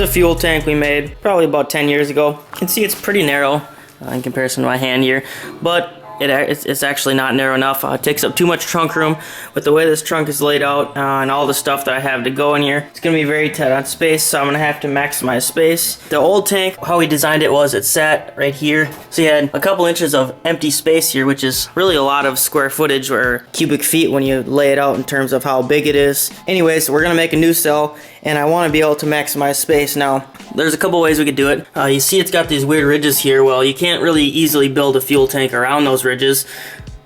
fuel tank we made probably about 10 years ago. You can see it's pretty narrow in comparison to my hand here, but it's actually not narrow enough. It takes up too much trunk room. With the way this trunk is laid out and all the stuff that I have to go in here, it's going to be very tight on space, so I'm going to have to maximize space. The old tank, how we designed it was it sat right here, so you had a couple inches of empty space here, which is really a lot of square footage or cubic feet when you lay it out in terms of how big it is. Anyways, we're going to make a new cell, and I want to be able to maximize space. Now, there's a couple ways we could do it. You see it's got these weird ridges here. Well, you can't really easily build a fuel tank around those ridges,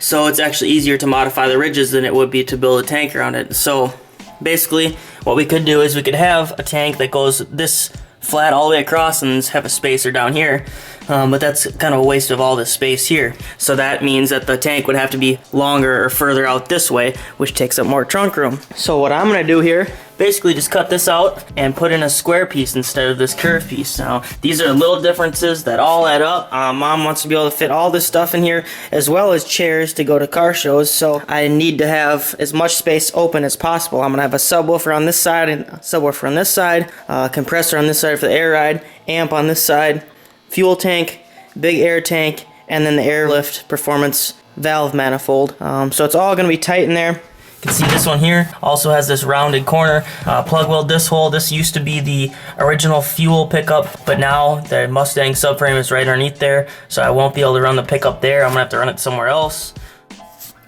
so it's actually easier to modify the ridges than it would be to build a tank around it. So basically what we could do is we could have a tank that goes this flat all the way across and have a spacer down here, but that's kind of a waste of all this space here. So that means that the tank would have to be longer or further out this way, which takes up more trunk room. So what I'm going to do here, basically just cut this out and put in a square piece instead of this curved piece. Now, these are little differences that all add up. Mom wants to be able to fit all this stuff in here, as well as chairs to go to car shows, so I need to have as much space open as possible. I'm going to have a subwoofer on this side and a subwoofer on this side, compressor on this side for the air ride, amp on this side, fuel tank, big air tank, and then the airlift performance valve manifold. So it's all going to be tight in there. You can see this one here also has this rounded corner. Plug weld this hole. This used to be the original fuel pickup, but now the Mustang subframe is right underneath there, so I won't be able to run the pickup there. I'm gonna have to run it somewhere else.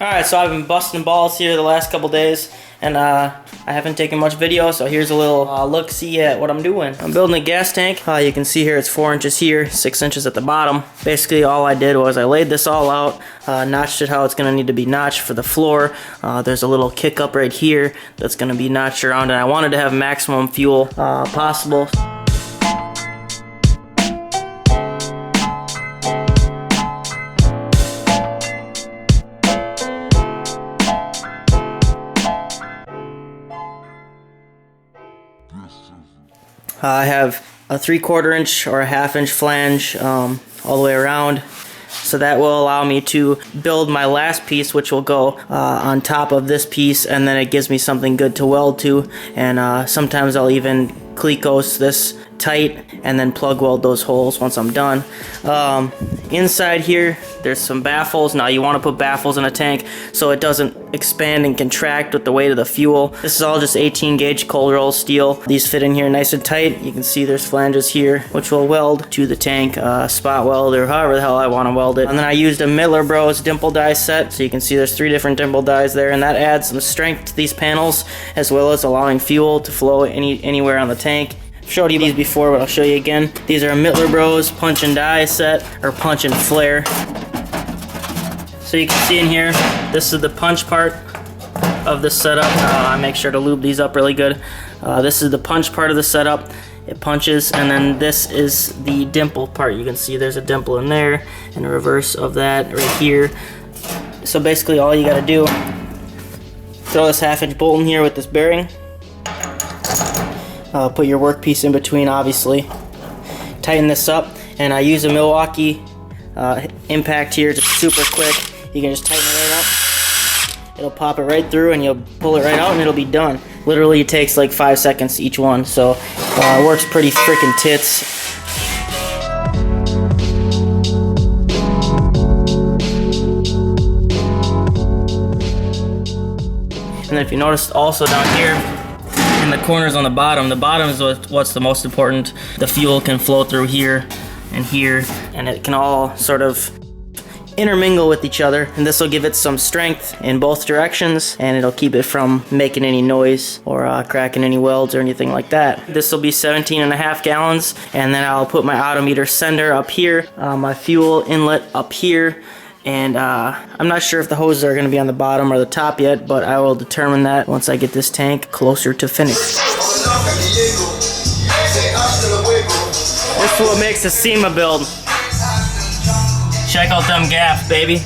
Alright, so I've been busting balls here the last couple days, and I haven't taken much video, so here's a little look-see at what I'm doing. I'm building a gas tank. You can see here it's 4 inches here, 6 inches at the bottom. Basically all I did was I laid this all out, notched it how it's gonna need to be notched for the floor. There's a little kick up right here that's gonna be notched around, and I wanted to have maximum fuel possible. I have a 3/4 inch or a 1/2 inch flange all the way around, so that will allow me to build my last piece, which will go on top of this piece, and then it gives me something good to weld to. And sometimes I'll even clecos this tight and then plug weld those holes once I'm done. Inside here there's some baffles. Now you want to put baffles in a tank so it doesn't expand and contract with the weight of the fuel. This is all just 18 gauge cold roll steel. These fit in here nice and tight. You can see there's flanges here which will weld to the tank, spot weld or however the hell I want to weld it. And then I used a Miller Bros dimple die set, so you can see there's 3 different dimple dies there, and that adds some strength to these panels as well as allowing fuel to flow anywhere on the tank. I've showed you these before, but I'll show you again. These are a Miller Bros punch and die set, or punch and flare. So you can see in here, this is the punch part of this setup. I make sure to lube these up really good. This is the punch part of the setup. It punches, and then this is the dimple part. You can see there's a dimple in there, and a reverse of that right here. So basically all you gotta do, throw this 1/2 inch bolt in here with this bearing. Put your workpiece in between, obviously. Tighten this up, and I use a Milwaukee impact here, just super quick. You can just tighten it right up. It'll pop it right through, and you'll pull it right out, and it'll be done. Literally, it takes like 5 seconds each one, so it works pretty freaking tits. And then if you notice also down here, in the corners on the bottom is what's the most important. The fuel can flow through here and here, and it can all sort of intermingle with each other, and this will give it some strength in both directions, and it'll keep it from making any noise or cracking any welds or anything like that. This will be 17.5 gallons, and then I'll put my autometer sender up here, my fuel inlet up here, and I'm not sure if the hoses are going to be on the bottom or the top yet, but I will determine that once I get this tank closer to finish. This is what makes a SEMA build. Check out them gaps, baby.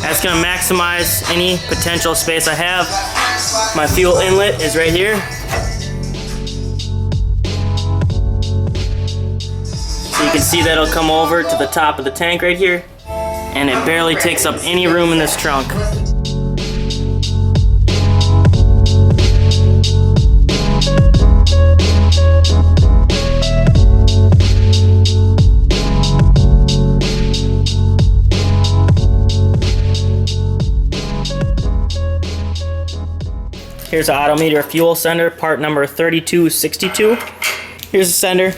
That's going to maximize any potential space I have. My fuel inlet is right here. So you can see that'll come over to the top of the tank right here, and it barely takes up any room in this trunk. Here's an Autometer fuel sender, part number 3262. Here's the sender.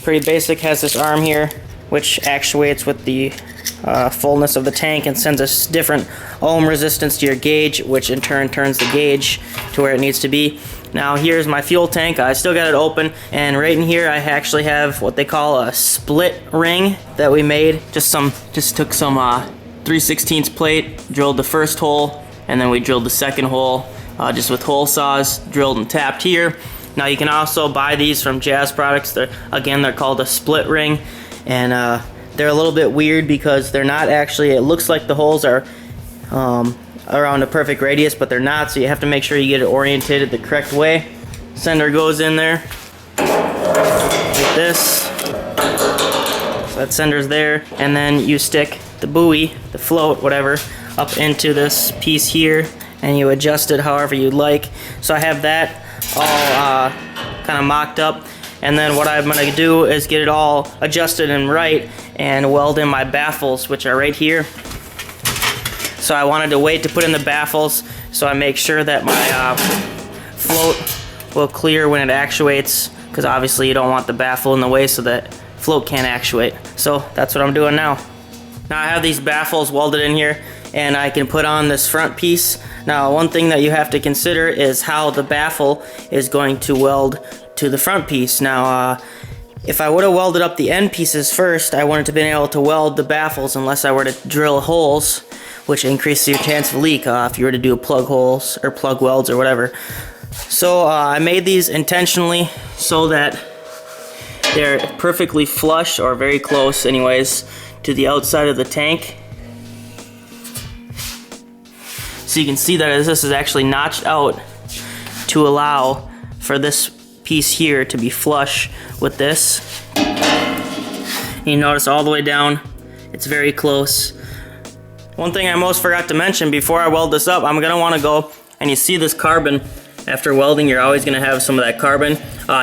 Pretty basic, has this arm here, which actuates with the fullness of the tank and sends a different ohm resistance to your gauge, which in turn turns the gauge to where it needs to be. Now here's my fuel tank. I still got it open, and right in here I actually have what they call a split ring that we made. Just took some 3/16 plate, drilled the first hole, and then we drilled the second hole just with hole saws, drilled and tapped here. Now you can also buy these from Jazz Products. They're called a split ring, and they're a little bit weird because they're not actually, it looks like the holes are around a perfect radius, but they're not, so you have to make sure you get it orientated the correct way. Sender goes in there like this. So that sender's there, and then you stick the buoy, the float, whatever, up into this piece here, and you adjust it however you'd like. So I have that all kind of mocked up, and then what I'm going to do is get it all adjusted and right and weld in my baffles, which are right here. So I wanted to wait to put in the baffles so I make sure that my float will clear when it actuates, because obviously you don't want the baffle in the way so that float can't actuate. So that's what I'm doing now. Now I have these baffles welded in here, and I can put on this front piece. Now one thing that you have to consider is how the baffle is going to weld to the front piece. Now if I would have welded up the end pieces first, I wouldn't have been able to weld the baffles unless I were to drill holes, which increases your chance of leak if you were to do plug holes or plug welds or whatever. So I made these intentionally so that they're perfectly flush, or very close anyways, to the outside of the tank. So you can see that this is actually notched out to allow for this piece here to be flush with this. You notice all the way down, it's very close. One thing I almost forgot to mention before I weld this up, I'm going to want to go, and you see this carbon, after welding you're always going to have some of that carbon.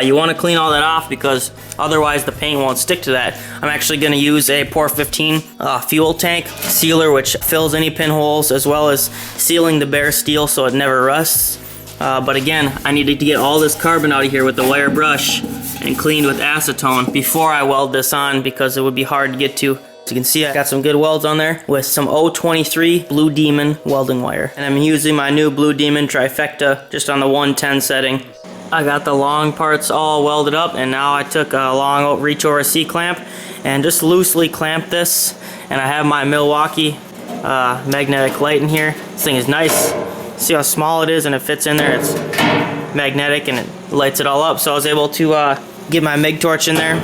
You want to clean all that off because otherwise the paint won't stick to that. I'm actually going to use a POR 15 fuel tank sealer, which fills any pinholes as well as sealing the bare steel so it never rusts. But again, I needed to get all this carbon out of here with the wire brush and cleaned with acetone before I weld this on, because it would be hard to get to. So you can see I got some good welds on there with some 023 Blue Demon welding wire. And I'm using my new Blue Demon trifecta just on the 110 setting. I got the long parts all welded up, and now I took a long reach over C-clamp and just loosely clamped this. And I have my Milwaukee magnetic light in here. This thing is nice. See how small it is, and it fits in there. It's magnetic and it lights it all up. So I was able to get my MIG torch in there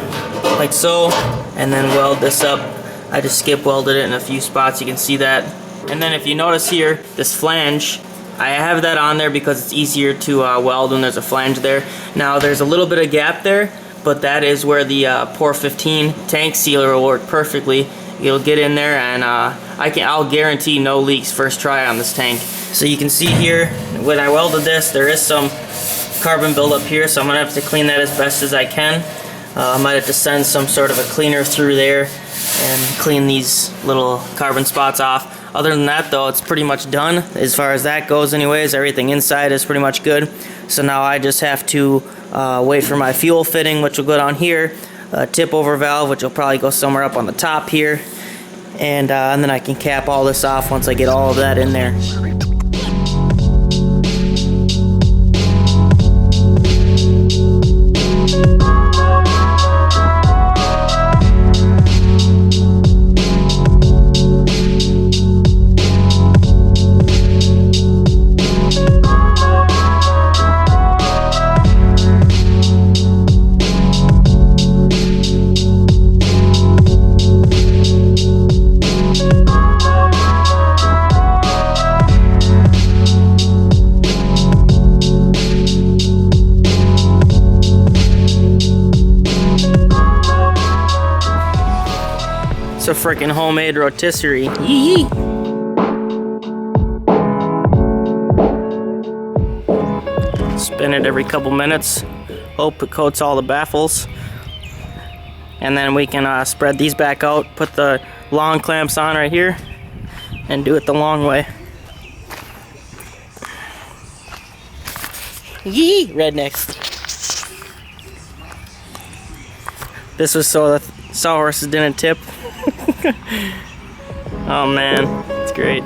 like so, and then weld this up. I just skip welded it in a few spots, you can see that. And then if you notice here, this flange, I have that on there because it's easier to weld when there's a flange there. Now there's a little bit of gap there, but that is where the POR 15 tank sealer will work perfectly. It'll get in there, and I'll guarantee no leaks first try on this tank. So you can see here, when I welded this, there is some carbon buildup here, so I'm gonna have to clean that as best as I can. I might have to send some sort of a cleaner through there and clean these little carbon spots off. Other than that though, it's pretty much done as far as that goes anyways. Everything inside is pretty much good. So now I just have to wait for my fuel fitting, which will go down here, a tip over valve, which will probably go somewhere up on the top here, and then I can cap all this off once I get all of that in there. It's a freaking homemade rotisserie. Yee yee. Spin it every couple minutes. Hope it coats all the baffles. And then we can spread these back out, put the long clamps on right here, and do it the long way. Yee, rednecks. This was so the sawhorses didn't tip. Oh man, it's great.